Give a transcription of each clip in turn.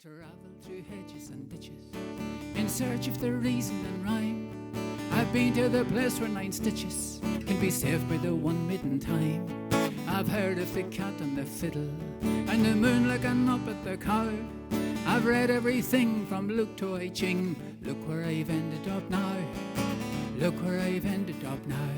Travel through hedges and ditches in search of the reason and rhyme. I've been to the place where 9 stitches can be saved by the one midden time. I've heard of the cat and the fiddle and the moon looking up at the cow. I've read everything from Luke to I Ching. Look where I've ended up now. Look where I've ended up now.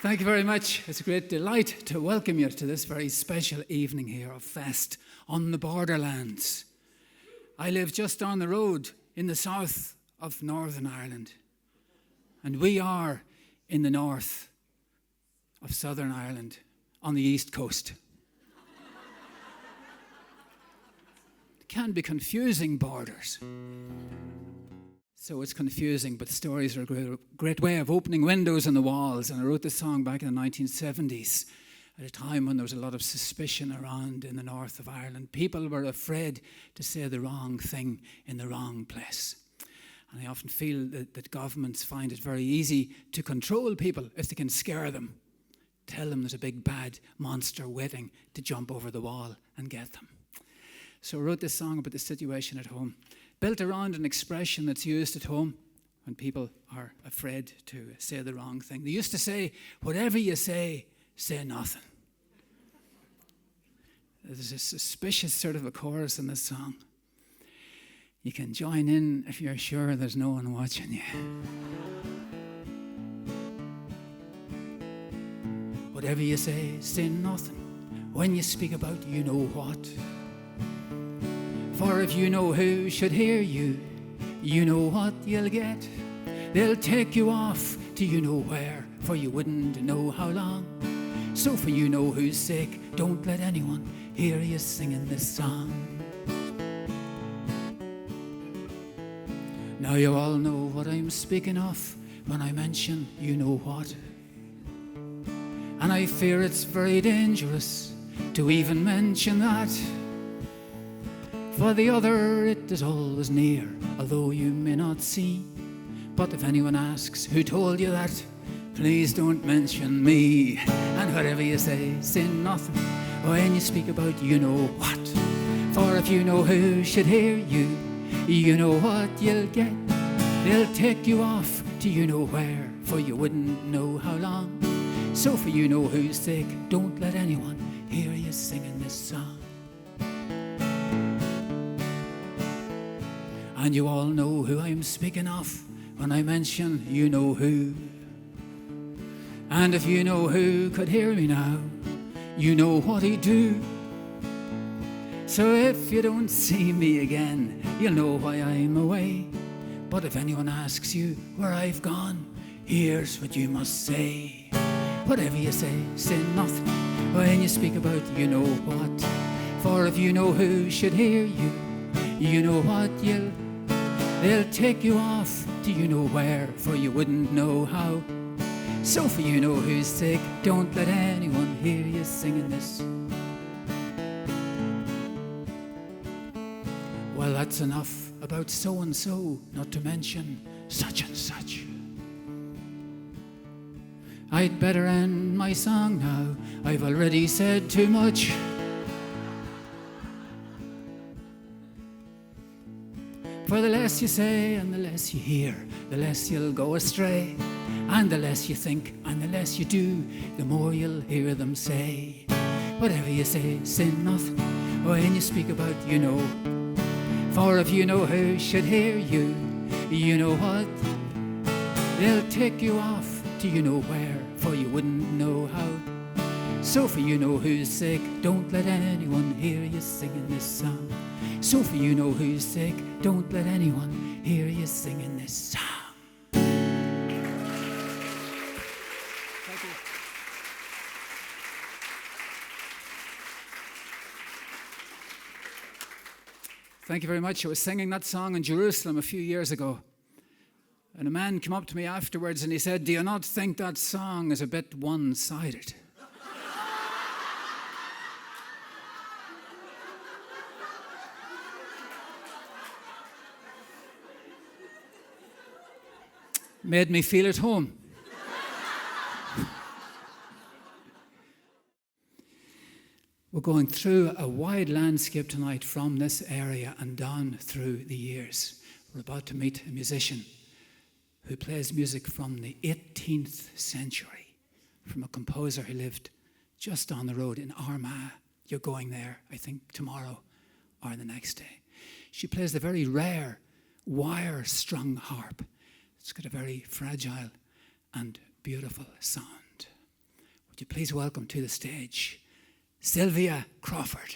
Thank you very much. It's a great delight to welcome you to this very special evening here of Fest on the Borderlands. I live just down the road in the south of Northern Ireland, and we are in the north of Southern Ireland on the east coast. It can be confusing borders. So it's confusing, but stories are a great way of opening windows on the walls. And I wrote this song back in the 1970s at a time when there was a lot of suspicion around in the north of Ireland. People were afraid to say the wrong thing in the wrong place. And I often feel that governments find it very easy to control people if they can scare them. Tell them there's a big bad monster waiting to jump over the wall and get them. So I wrote this song about the situation at home, built around an expression that's used at home when people are afraid to say the wrong thing. They used to say, whatever you say nothing. There's a suspicious sort of a chorus in this song. You can join in if you're sure there's no one watching you. Whatever you say nothing. When you speak about you know what. For if you know who should hear you, you know what you'll get. They'll take you off to you know where, for you wouldn't know how long. So for you know whose sake, don't let anyone hear you singing this song. Now you all know what I'm speaking of when I mention you know what. And I fear it's very dangerous to even mention that. For the other it is always near, although you may not see. But if anyone asks who told you that, please don't mention me. And whatever you say nothing when you speak about you know what. For if you know who should hear you, you know what you'll get. They'll take you off to you know where, for you wouldn't know how long. So for you know whose sake, don't let anyone hear you singing this song. And you all know who I'm speaking of when I mention you know who. And if you know who could hear me now, you know what he'd do. So if you don't see me again, you'll know why I'm away. But if anyone asks you where I've gone, here's what you must say. Whatever you say nothing when you speak about you know what. For if you know who should hear you, you know what they'll take you off to you know where, for you wouldn't know how. So for you know whose sake, don't let anyone hear you singing this. Well, that's enough about so and so, not to mention such and such. I'd better end my song now, I've already said too much. For the less you say and the less you hear, the less you'll go astray. And the less you think and the less you do, the more you'll hear them say. Whatever you say nothing when you speak about you know. For if you know who should hear you, you know what. They'll take you off to you know where, for you wouldn't know how. So for you know whose sake, don't let anyone hear you singing this song. So for you know whose sake, don't let anyone hear you singing this song. Thank you. Thank you very much. I was singing that song in Jerusalem a few years ago. And a man came up to me afterwards and he said, do you not think that song is a bit one-sided? Made me feel at home. We're going through a wide landscape tonight from this area and down through the years. We're about to meet a musician who plays music from the 18th century, from a composer who lived just down the road in Armagh. You're going there, I think, tomorrow or the next day. She plays the very rare wire-strung harp. It's got a very fragile and beautiful sound. Would you please welcome to the stage Sylvia Crawford.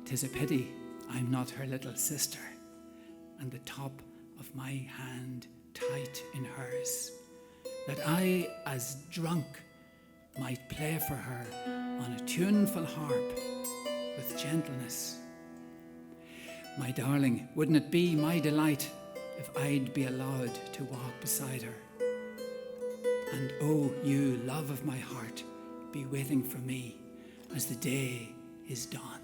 "'Tis a pity I'm not her little sister, and the top of my hand tight in hers, that I, as drunk, might play for her on a tuneful harp with gentleness. My darling, wouldn't it be my delight if I'd be allowed to walk beside her? And oh, you love of my heart, be waiting for me as the day is dawning."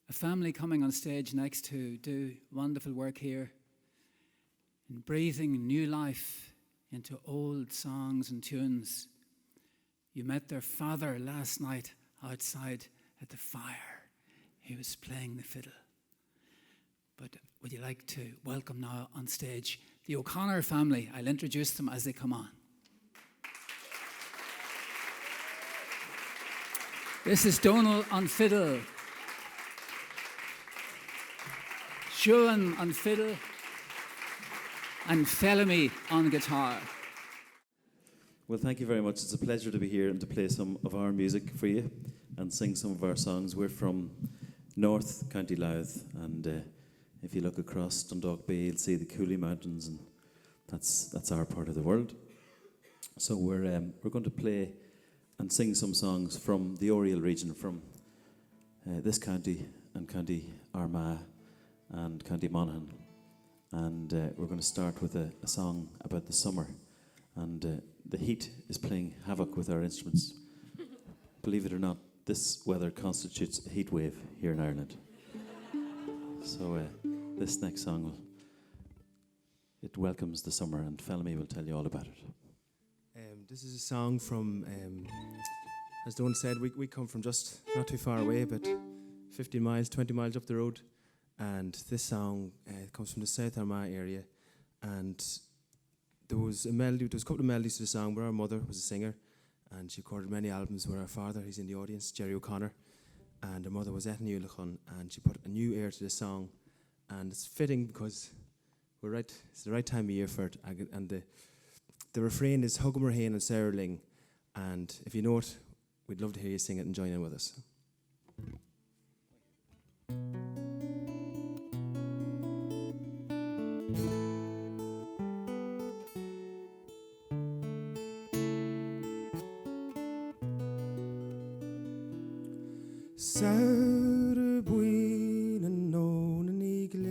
A family coming on stage next to do wonderful work here in breathing new life into old songs and tunes. You met their father last night outside at the fire. He was playing the fiddle. But would you like to welcome now on stage the O'Connor family? I'll introduce them as they come on. This is Donal on fiddle, Siúan on fiddle, and Felemy on guitar. Well, thank you very much. It's a pleasure to be here and to play some of our music for you and sing some of our songs. We're from North County Louth, and if you look across Dundalk Bay, you'll see the Cooley Mountains, and that's our part of the world. So we're going to play and sing some songs from the Oriel region, from this county and County Armagh and County Monaghan. And we're going to start with a song about the summer. And the heat is playing havoc with our instruments. Believe it or not, this weather constitutes a heat wave here in Ireland. So this next song, it welcomes the summer, and Felmy will tell you all about it. This is a song from, as Dawn said, we come from just not too far away, but 15 miles, 20 miles up the road. And this song comes from the South Armagh area. And there was a couple of melodies to the song, but our mother was a singer, and she recorded many albums with our father, he's in the audience, Gerry O'Connor. And her mother was Nuala Hayes, and she put a new air to the song. And it's fitting because it's the right time of year for it. And the refrain is Hug Mar Hain and Saoirling. And if you know it, we'd love to hear you sing it and join in with us. Saur buin and known and eagle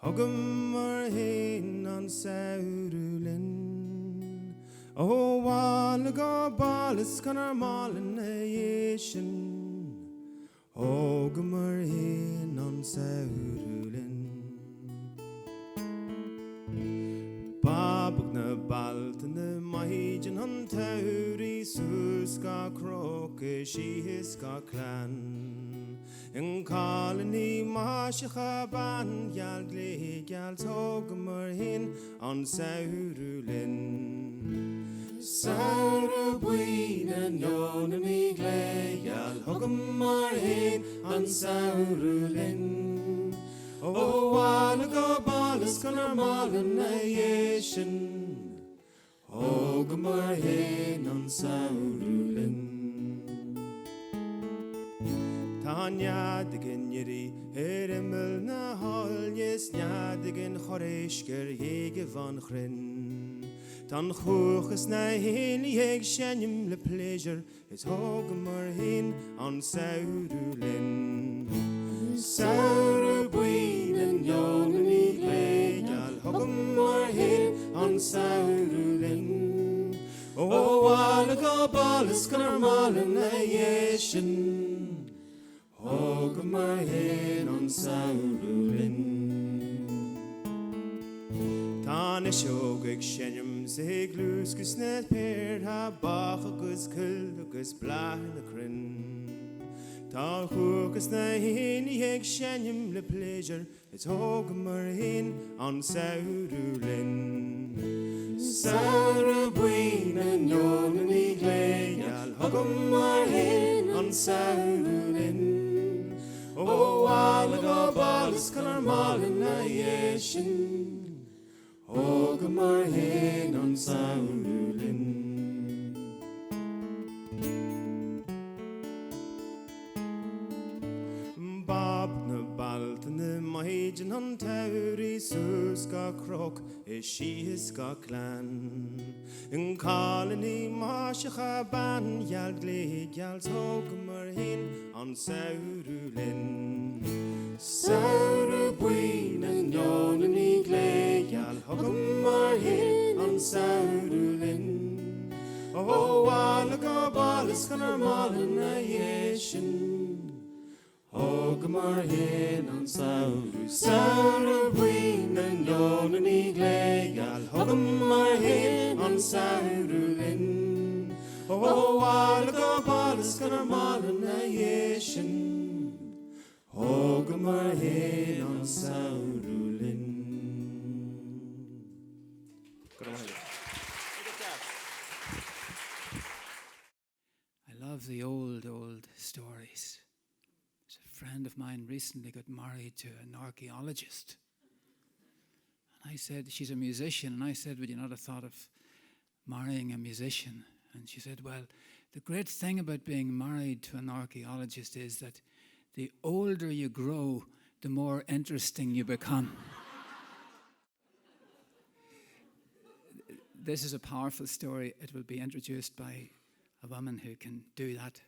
Hugum Mar Hain on Saurulin. Oh, while ago ballis can our malin a yeshin. Hugum Mar Hain on Saurulin. Babuk na balt and the Mahijan on Tauri Suska Croke, she his clan. In colony Mashaban Yaldle Yals Hogum Mar Hain on Saurulin. Saurabuin and Yon and Eagle Yal Hogum Mar Hain on Saurulin. Oh, while ago ballis can our malin a yeshin. Hogum Mar Hain on Saurulin. Tanya digin yeri heremel na hol yes nya digin choreshker yege van chrin. Tan chuchas na hin yeg shenim le pleasure is Hogum Mar Hain on Saurulin. Saurabuin and Yon and Eagle Yal Hogum Mar Hain on Saurulin. Oh, while ago ballis can our malin a yeshin. Hogum Mar Hain on Saurulin. Tan ishogig shenyum sig luskus net per ha bachagus kulgus blah na crin. Tan chugus na hin yeg shenyum le pleasure it's Hogum Mar Hain on Saurulin. Saurabuin and Yon and Eagle Yal Hogum Mar Hain on Saurulin. Oh, while ago ballis can our malin a yeshin. Hogum Mar Hain on Saurulin. Bob na balt and the Mahijan on Tauri Suska Croke, is she his clan. In colony Mashaban Yaldle Yals Hogum Mar Hain on Saurulin. Saurabuin and Yon and Eagle Yal Hogum Mar Hain on Saurulin. Oh, while ago ballis can our malin a yeshin. Hogum Mar Hain on Saurulin. Saurabuin and Yon and Eagle Yal Hogum Mar Hain on Saurulin. Oh, while ago ballis can our malin a yeshin. Hogum Mar Hain on Saurulin. I love the old stories. There's a friend of mine recently got married to an archaeologist. And I said, she's a musician, and I said, would you not have thought of marrying a musician? And she said, well, the great thing about being married to an archaeologist is that the older you grow, the more interesting you become. This is a powerful story. It will be introduced by a woman who can do that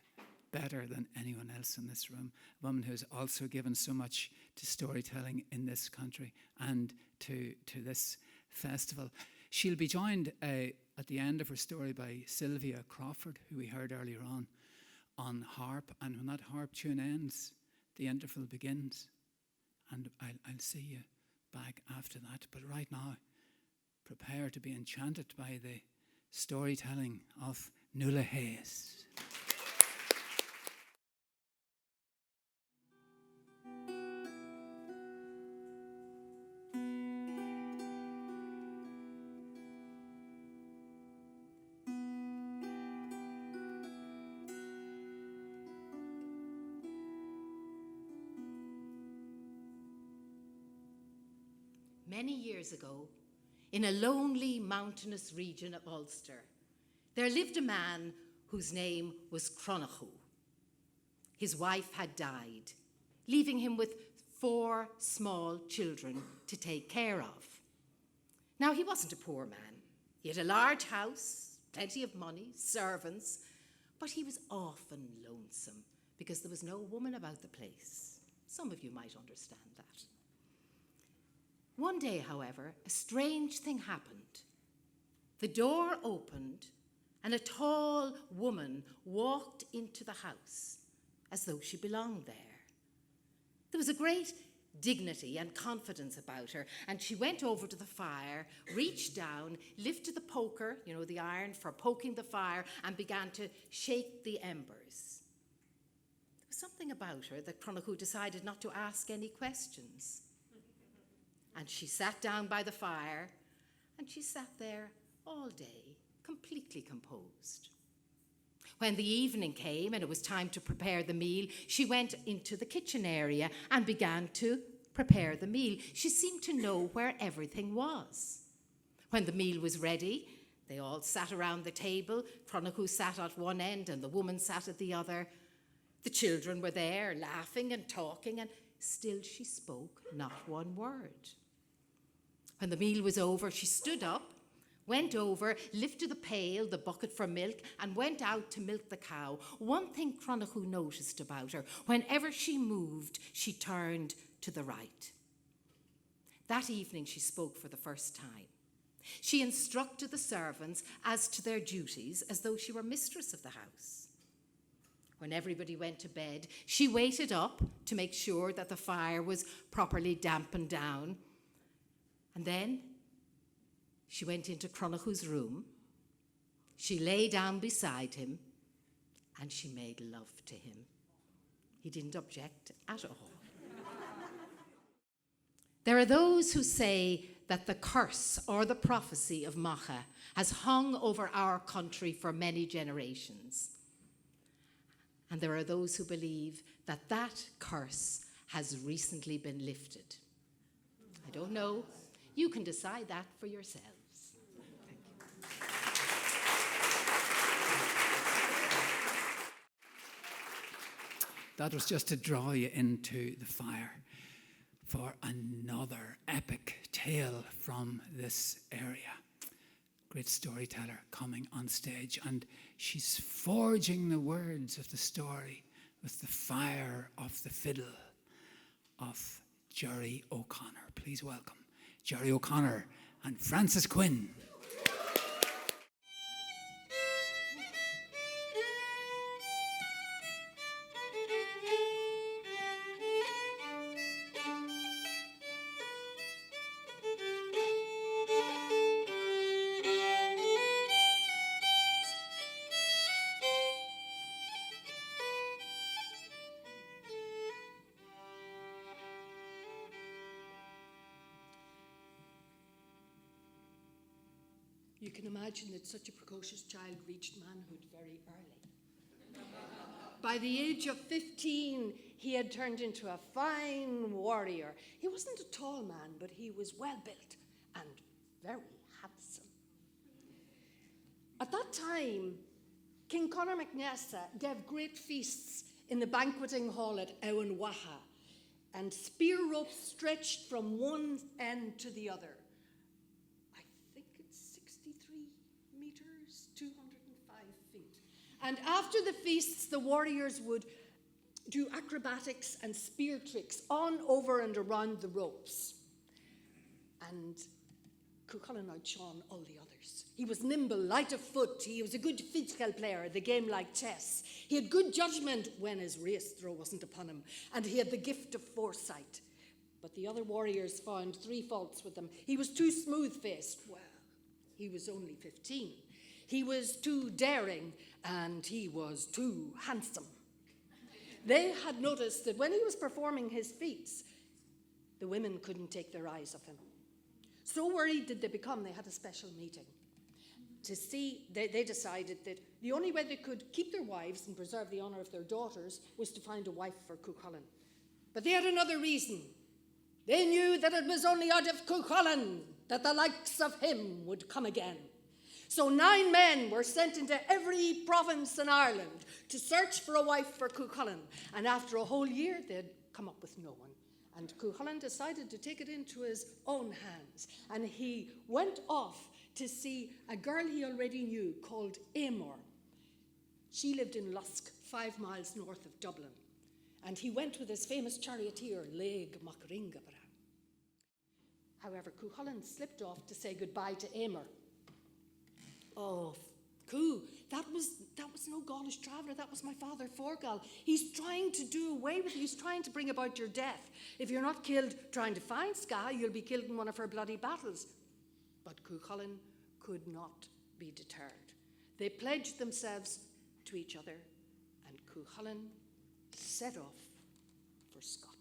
better than anyone else in this room. A woman who has also given so much to storytelling in this country and to this festival. She'll be joined at the end of her story by Sylvia Crawford, who we heard earlier on harp. And when that harp tune ends, the interval begins. And I'll see you back after that. But right now, prepare to be enchanted by the storytelling of Nuala Hayes. Many years ago, in a lonely mountainous region of Ulster, there lived a man whose name was Cronachú. His wife had died, leaving him with 4 small children to take care of. Now, he wasn't a poor man. He had a large house, plenty of money, servants, but he was often lonesome because there was no woman about the place. Some of you might understand that. One day, however, a strange thing happened. The door opened and a tall woman walked into the house as though she belonged there. There was a great dignity and confidence about her, and she went over to the fire, reached down, lifted the poker, the iron for poking the fire, and began to shake the embers. There was something about her that Cronachú decided not to ask any questions. And she sat down by the fire, and she sat there all day, completely composed. When the evening came and it was time to prepare the meal, she went into the kitchen area and began to prepare the meal. She seemed to know where everything was. When the meal was ready, they all sat around the table. Cronachú sat at one end and the woman sat at the other. The children were there, laughing and talking, and still she spoke not one word. When the meal was over, she stood up, went over, lifted the pail, the bucket for milk, and went out to milk the cow. One thing Cronachú noticed about her: whenever she moved, she turned to the right. That evening she spoke for the first time. She instructed the servants as to their duties as though she were mistress of the house. When everybody went to bed, she waited up to make sure that the fire was properly dampened down. And then she went into Cronachú's room, she lay down beside him, and she made love to him. He didn't object at all. There are those who say that the curse or the prophecy of Macha has hung over our country for many generations. And there are those who believe that that curse has recently been lifted. I don't know. You can decide that for yourselves. Thank you. That was just to draw you into the fire for another epic tale from this area. Great storyteller coming on stage, and she's forging the words of the story with the fire of the fiddle of Gerry O'Connor. Please welcome Gerry O'Connor and Francis Quinn. You can imagine that such a precocious child reached manhood very early. By the age of 15, he had turned into a fine warrior. He wasn't a tall man, but he was well built and very handsome. At that time, King Conor MacNessa gave great feasts in the banqueting hall at Ewan Waha, and spear ropes stretched from one end to the other. 205 feet. And after the feasts, the warriors would do acrobatics and spear tricks on, over, and around the ropes. And Cullen outshone all the others. He was nimble, light of foot. He was a good physical player, the game like chess. He had good judgment when his race throw wasn't upon him, and he had the gift of foresight. But the other warriors found 3 faults with him. He was too smooth-faced. Well, he was only 15. He was too daring, and he was too handsome. They had noticed that when he was performing his feats, the women couldn't take their eyes off him. So worried did they become, they had a special meeting. To see, they decided that the only way they could keep their wives and preserve the honour of their daughters was to find a wife for Cullen. But they had another reason. They knew that it was only out of Cullen that the likes of him would come again. So 9 men were sent into every province in Ireland to search for a wife for Cullen. And after a whole year, they'd come up with no one. And Cullen decided to take it into his own hands. And he went off to see a girl he already knew called Amor. She lived in Lusk, 5 miles north of Dublin. And he went with his famous charioteer, Leig Macringabra. However, Cullen slipped off to say goodbye to Amor. Oh, that was no Gaulish traveller. That was my father, Forgal. He's trying to do away with you. He's trying to bring about your death. If you're not killed trying to find Ska, you'll be killed in one of her bloody battles. But Cullen could not be deterred. They pledged themselves to each other, and Cullen set off for Scotland.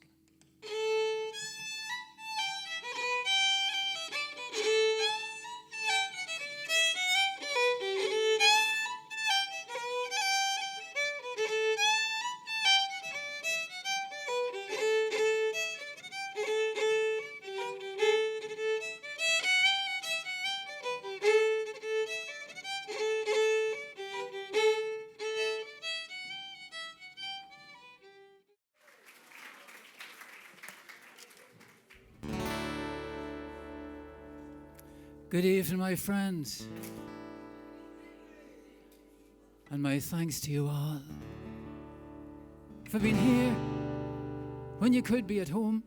Good evening, my friends, and my thanks to you all for being here when you could be at home.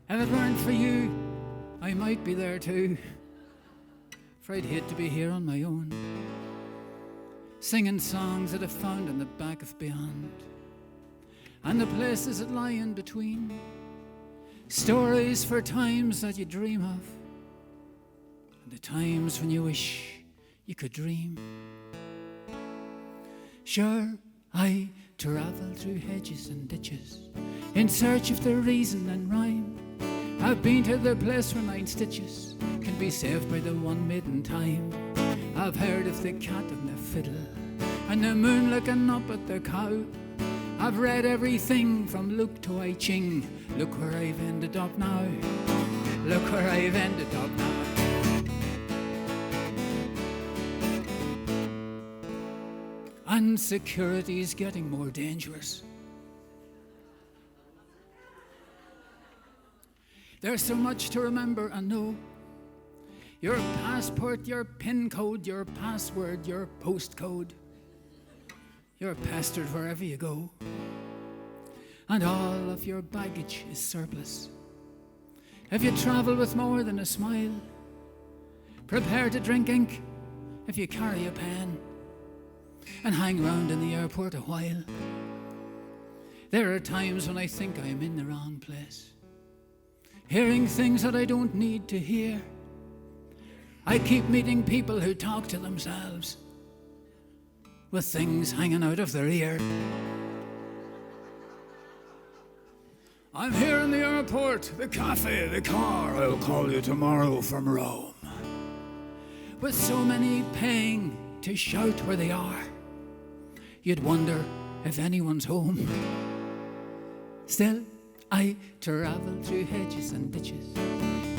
If it weren't for you, I might be there too, for I'd hate to be here on my own, singing songs that I found in the back of beyond, and the places that lie in between. Stories for times that you dream of, and the times when you wish you could dream. Sure, I travel through hedges and ditches in search of the reason and rhyme. I've been to the place where 9 stitches can be saved by the one maiden time. I've heard of the cat and the fiddle and the moon looking up at the cow. I've read everything from Luke to I Ching. Look where I've ended up now. Look where I've ended up now. And security's getting more dangerous. There's so much to remember and know. Your passport, your PIN code, your password, your postcode. You're pestered wherever you go, and all of your baggage is surplus. If you travel with more than a smile, prepare to drink ink if you carry a pen, and hang round in the airport a while. There are times when I think I'm in the wrong place, hearing things that I don't need to hear. I keep meeting people who talk to themselves, with things hanging out of their ear. I'm here in the airport, the cafe, the car. I'll call you tomorrow from Rome. With so many paying to shout where they are, you'd wonder if anyone's home. Still, I travel through hedges and ditches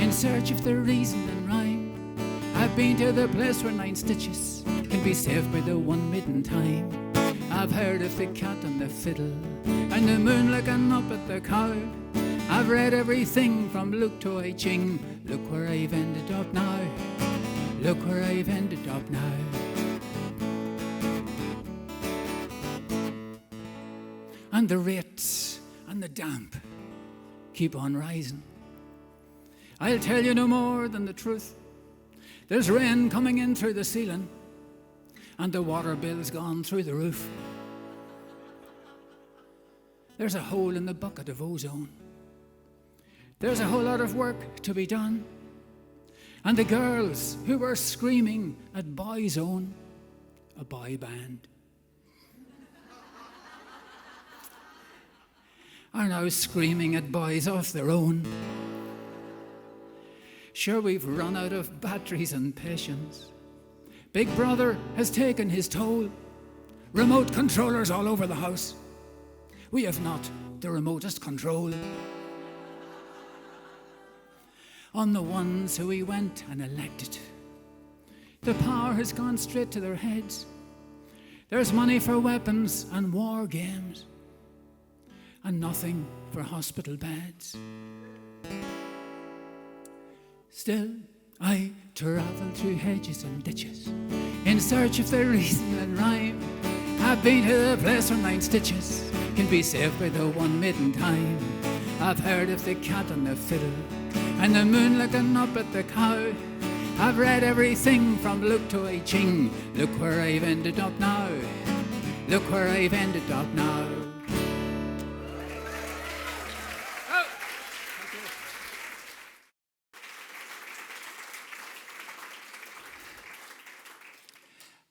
in search of the reason and rhyme. I've been to the place where 9 stitches can be saved by the one maiden time. I've heard of the cat and the fiddle and the moon looking up at the cow. I've read everything from Luke to I Ching. Look where I've ended up now. Look where I've ended up now. And the rates and the damp keep on rising. I'll tell you no more than the truth. There's rain coming in through the ceiling, and the water bill's gone through the roof. There's a hole in the bucket of ozone. There's a whole lot of work to be done. And the girls who were screaming at Boyzone, a boy band, are now screaming at boys off their own. Sure, we've run out of batteries and patience. Big Brother has taken his toll. Remote controllers all over the house. We have not the remotest control on the ones who we went and elected. The power has gone straight to their heads. There's money for weapons and war games, and nothing for hospital beds. Still, I travel through hedges and ditches in search of the reason and rhyme. I've been to the place where 9 stitches can be saved by the one maiden time. I've heard of the cat and the fiddle and the moon looking up at the cow. I've read everything from Luke to I Ching. Look where I've ended up now. Look where I've ended up now.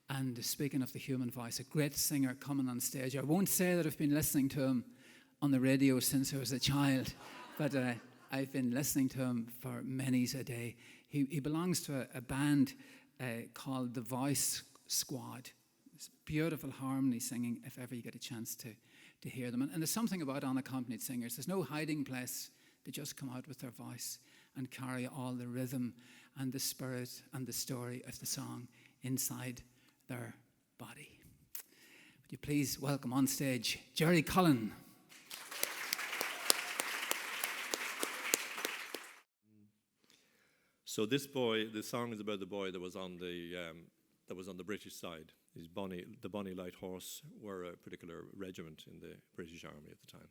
And speaking of the human voice, a great singer coming on stage. I won't say that I've been listening to him on the radio since I was a child, but I've been listening to him for many's a day. He belongs to a band called The Voice Squad. It's beautiful harmony singing, if ever you get a chance to hear them. And there's something about unaccompanied singers. There's no hiding place. They just come out with their voice and carry all the rhythm and the spirit and the story of the song inside their body. Would you please welcome on stage Gerry Cullen. So this song is about the boy that was on the British side. The Bonnie Light Horse were a particular regiment in the British Army at the time.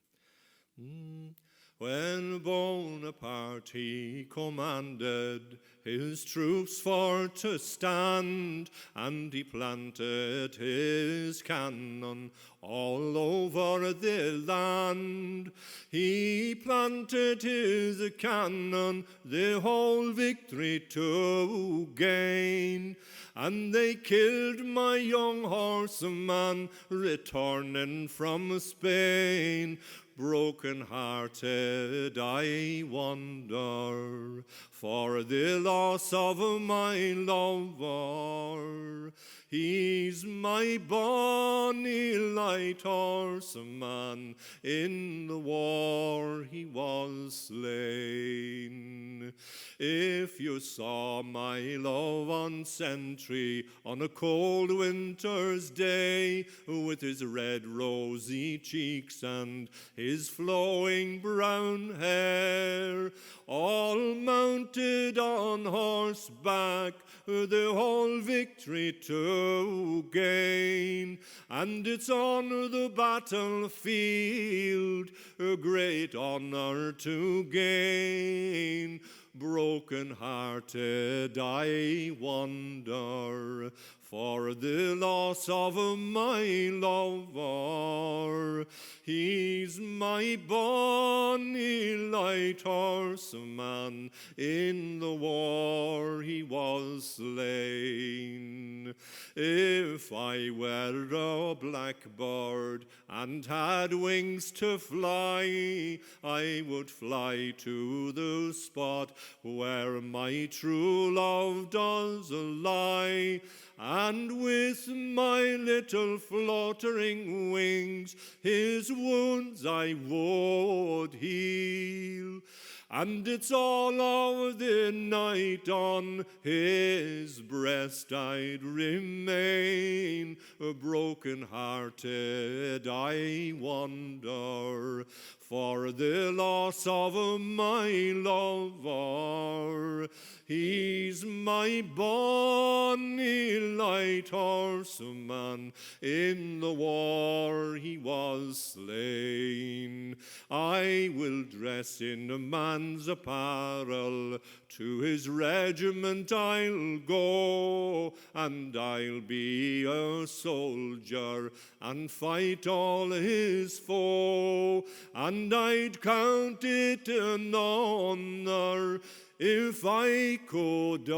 When Bonaparte he commanded his troops for to stand, and he planted his cannon all over the land. He planted his cannon, the whole victory to gain. And they killed my young horseman returning from Spain. Broken-hearted I wonder for the loss of my lover. He's my bonny light horseman, in the war he was slain. If you saw my love on sentry on a cold winter's day, with his red rosy cheeks and his flowing brown hair, all mounted on horseback, the whole victory to gain. And it's on the battlefield a great honor to gain. Broken-hearted I wonder for the loss of my lover. He's my bonny light horseman, in the war he was slain. If I were a blackbird and had wings to fly, I would fly to the spot where my true love does lie. And with my little fluttering wings his wounds I would heal. And it's all of the night on his breast I'd remain. Broken-hearted I wonder for the loss of my lover. He's my bonny light horseman, in the war he was slain. I will dress in a man's apparel, to his regiment I'll go, and I'll be a soldier, and fight all his foe. And I'd count it an honour if I could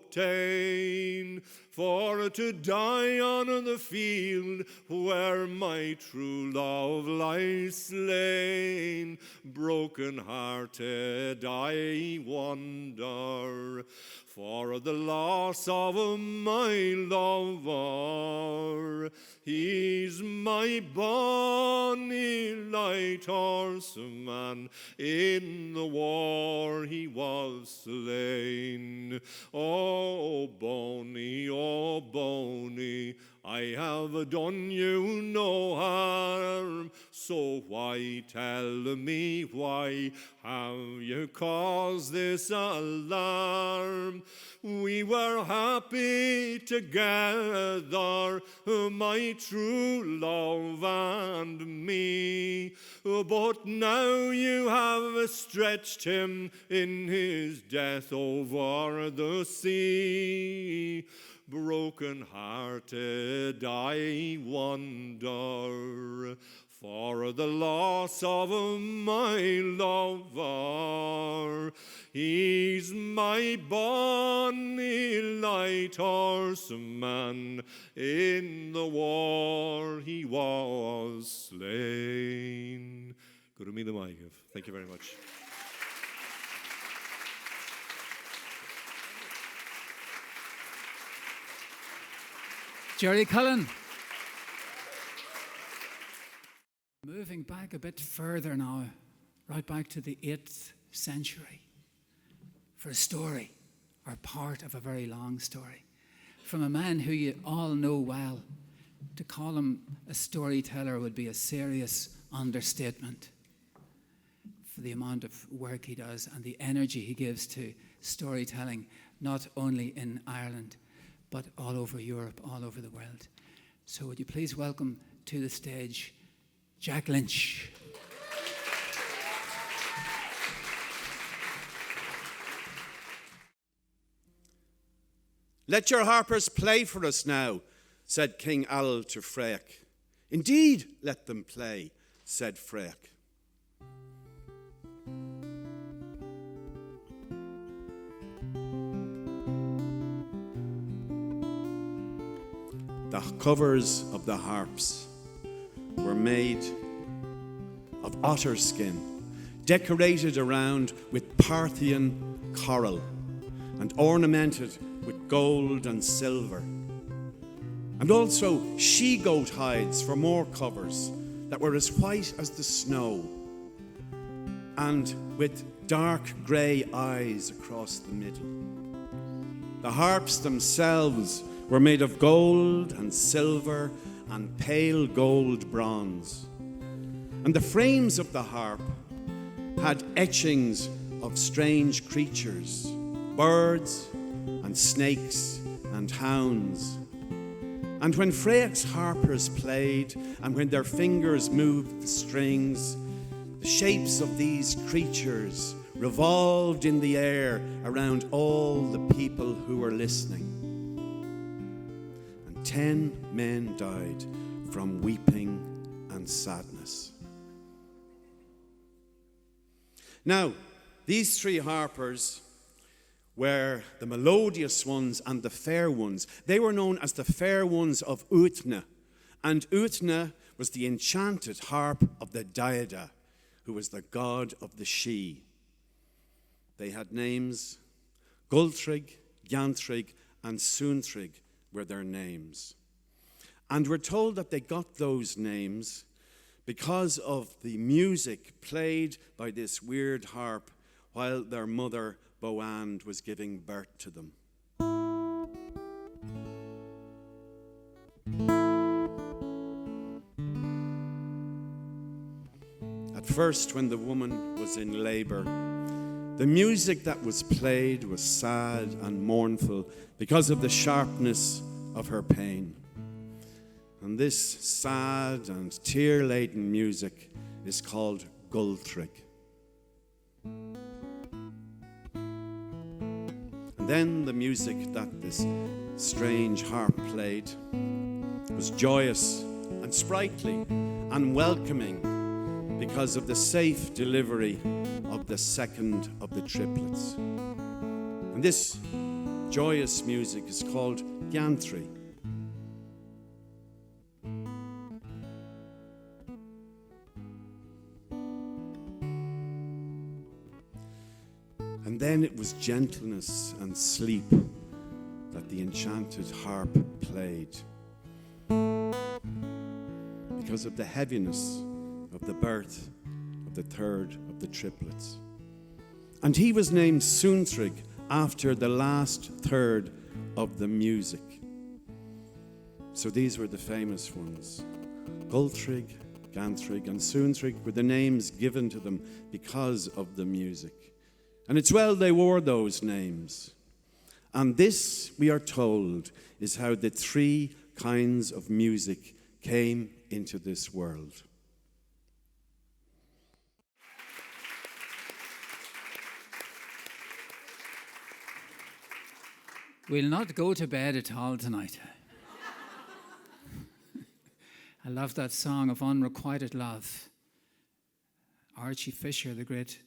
obtain, for to die on the field where my true love lies slain. Broken-hearted I wander, for the loss of my lover. He's my bonny light horseman, in the war he was slain. Oh, Boney, I have done you no harm, so why tell me, why have you caused this alarm? We were happy together, my true love and me, but now you have stretched him in his death over the sea. Broken-hearted I wander, for the loss of my lover. He's my bonny light horseman, in the war he was slain. Go to me the mic. Thank you very much. Gerry Cullen. Moving back a bit further now, right back to the 8th century, for a story, or part of a very long story, from a man who you all know well. To call him a storyteller would be a serious understatement, for the amount of work he does and the energy he gives to storytelling, not only in Ireland, but all over Europe, all over the world. So would you please welcome to the stage Jack Lynch. "Let your harpers play for us now," said King Alal to Freach. "Indeed, let them play," said Freach. The covers of the harps were made of otter skin, decorated around with Parthian coral and ornamented with gold and silver, and also she-goat hides for more covers that were as white as the snow, and with dark grey eyes across the middle. The harps themselves were made of gold and silver and pale gold bronze, and the frames of the harp had etchings of strange creatures, birds and snakes and hounds. And when Freach's harpers played, and when their fingers moved the strings, the shapes of these creatures revolved in the air around all the people who were listening. And 10 men died from weeping and sadness. Now, these 3 harpers were the melodious ones and the fair ones. They were known as the fair ones of ITMA. And ITMA was the enchanted harp of the Daida, who was the god of the She. They had names. Gultrig, Gantrig, and Suntrig were their names. And we're told that they got those names because of the music played by this weird harp while their mother Boand was giving birth to them. At first when the woman was in labor. The music that was played was sad and mournful because of the sharpness of her pain. And this sad and tear-laden music is called Gultrig. And then the music that this strange harp played was joyous and sprightly and welcoming because of the safe delivery of the second of the triplets. And this joyous music is called Gantry. And then it was gentleness and sleep that the enchanted harp played, because of the heaviness of the birth of the third of the triplets. And he was named Suntrig after the last third of the music. So these were the famous ones. Gultrig, Gantrig, and Suntrig were the names given to them because of the music. And it's well they wore those names. And this, we are told, is how the three kinds of music came into this world. We'll not go to bed at all tonight. I love that song of Unrequited Love. Archie Fisher, the great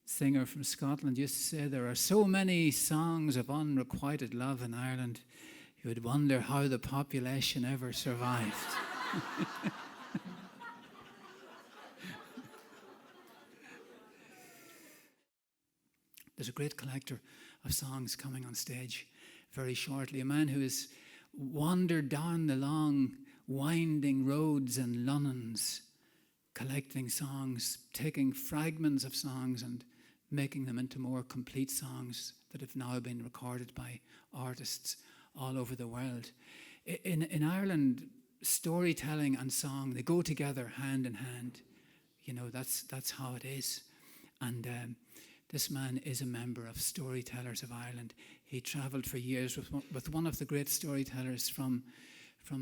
singer from Scotland, used to say there are so many songs of unrequited love in Ireland, you would wonder how the population ever survived. There's a great collector of songs coming on stage very shortly, a man who has wandered down the long, winding roads in London's, collecting songs, taking fragments of songs and making them into more complete songs that have now been recorded by artists all over the world. In Ireland, storytelling and song, they go together hand in hand. You know, that's how it is. And this man is a member of Storytellers of Ireland. He travelled for years with one of the great storytellers from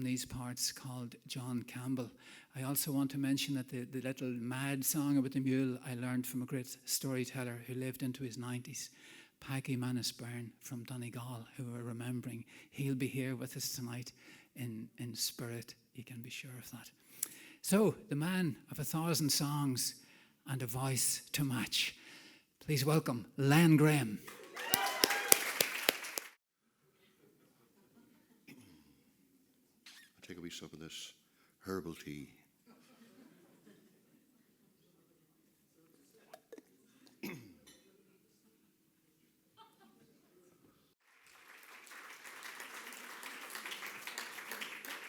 these parts called John Campbell. I also want to mention that the little mad song about the mule I learned from a great storyteller who lived into his 90s, Paddy Manus Byrne from Donegal, who we're remembering. He'll be here with us tonight in spirit, you can be sure of that. So, the man of 1,000 songs and a voice to match. Please welcome Len Graham. Take a wee sup of this herbal tea.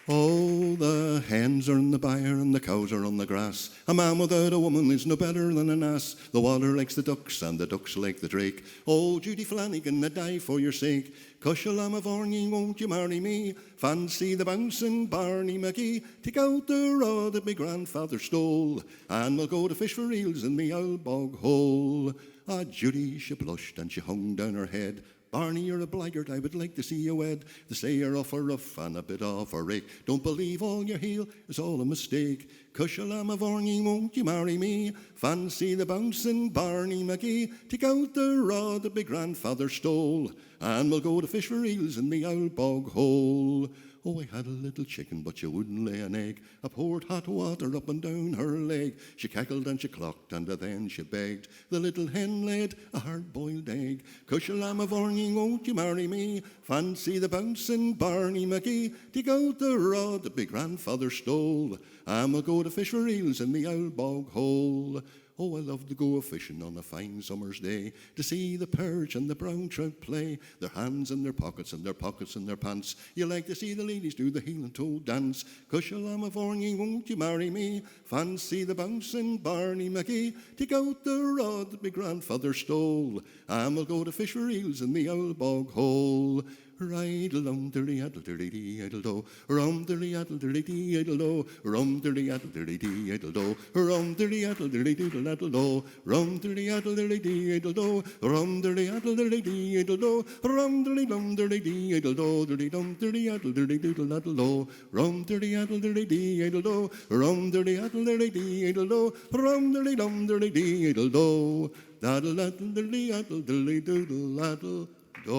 Oh, the hens are in the byre and the cows are on the grass. A man without a woman is no better than an ass. The water likes the ducks and the ducks like the drake. Oh, Judy Flanagan, I die for your sake. Cushalam of Orny, won't you marry me? Fancy the bouncing Barney McGee. Take out the rod that my grandfather stole, and we'll go to fish for eels in the old bog hole. Ah, Judy, she blushed and she hung down her head. Barney, you're a blackguard, I would like to see you wed. They say you're off a rough and a bit off a rake. Don't believe all you hear, it's all a mistake. Cushalam of Orny, won't you marry me? Fancy the bouncing Barney McGee. Take out the rod that my grandfather stole, and we'll go to fish for eels in the old bog hole. Oh, I had a little chicken, but she wouldn't lay an egg. I poured hot water up and down her leg. She cackled and she clucked, and then she begged. The little hen laid a hard-boiled egg. Cushalam of Orny, won't you marry me? Fancy the bouncing Barney McGee. Take out the rod that my grandfather stole, and we'll go to fish for eels in the old bog hole. Oh, I love to go a-fishing on a fine summer's day, to see the perch and the brown trout play, their hands in their pockets and their pockets in their pants. You like to see the ladies do the heel and toe dance. Cushalam of Orny, won't you marry me? Fancy the bouncing Barney McGee. Take out the rod that my grandfather stole, and we'll go to fish for eels in the old bog hole. Idle-dum, diddly-addle-diddly-dee, idle-do. Rum-diddly-addle-diddly-dee, idle-do. Rum-diddly-addle-diddly-dee, idle-do. Rum-diddly-addle-diddly-dee-idle-do. Rum-diddly-addle-diddly-dee, idle-do. Rum-diddly-addle-diddly-dee, idle-do. Rum-diddly-dum-diddly-dee, idle-do. Diddly-dum-diddly-addle-diddly-dee-idle-do. Rum-diddly-addle-diddly-dee, idle-do. Rum-diddly-addle-diddly-dee, idle-do. Rum-diddly-dum-diddly-dee, idle-do. Daddle-addle-diddly-addle-diddly-doodle-addle. Do.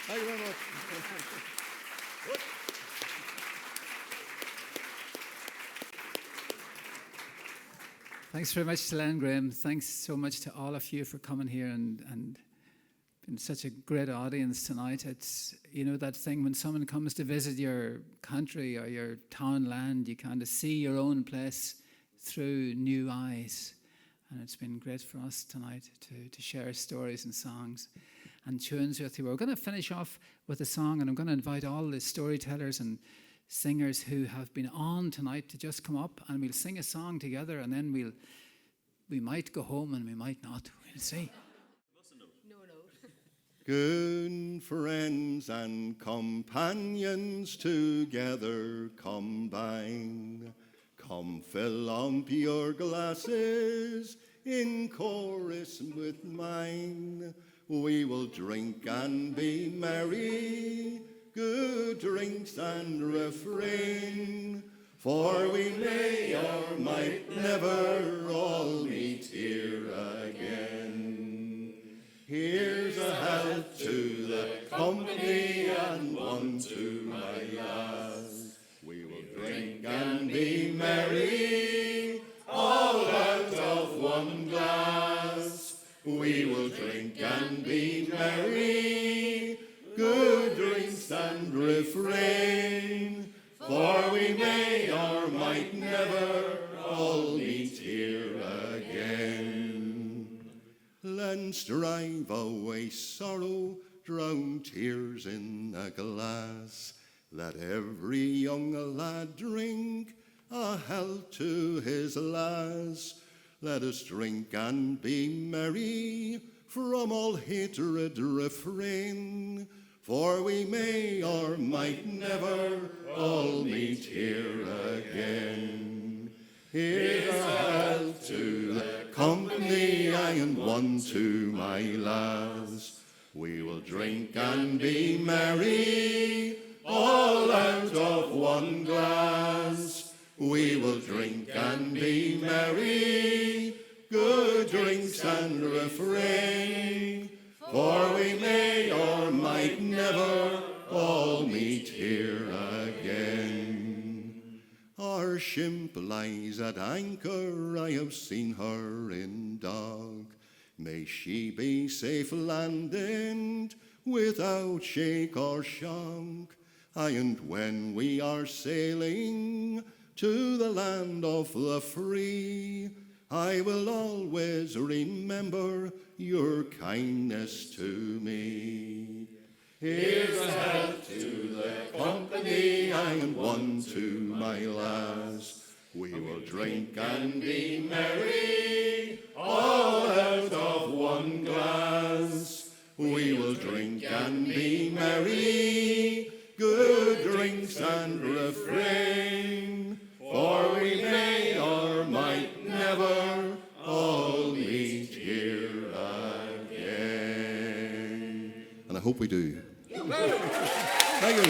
Thank you very much. Thanks very much to Len Graham. Thanks so much to all of you for coming here and been such a great audience tonight. It's, you know, that thing when someone comes to visit your country or your town land, you kind of see your own place through new eyes. And it's been great for us tonight to share stories and songs and tunes with you. We're going to finish off with a song, and I'm going to invite all the storytellers and singers who have been on tonight to just come up, and we'll sing a song together, and then we might go home and we might not. We'll see. Good friends and companions together combine. Come fill up your glasses in chorus with mine. We will drink and be merry, good drinks and refrain. For we may or might never all meet here again. Here's a health to the company and one to my lass. We will drink and be merry, all out of one glass. We will drink and be merry, good drinks and refrain. For we may or might never all meet here again. Let's drive away sorrow, drown tears in a glass. Let every young lad drink a health to his lass. Let us drink and be merry, from all hatred refrain. For we may or might never all meet here again. Here's a health to the company and one to my lass. We will drink and be merry, all out of one glass. We will drink and be merry, good drinks and refrain. For we may or might never all meet here again. Our ship lies at anchor, I have seen her in dock. May she be safe landed without shake or shock. And when we are sailing to the land of the free, I will always remember your kindness to me. Here's a health to the company and one to my lass. We will drink and be merry, all out of one glass. We will drink and be merry, good drinks and refrain. For we may or might never all meet here again. And I hope we do. Thank you.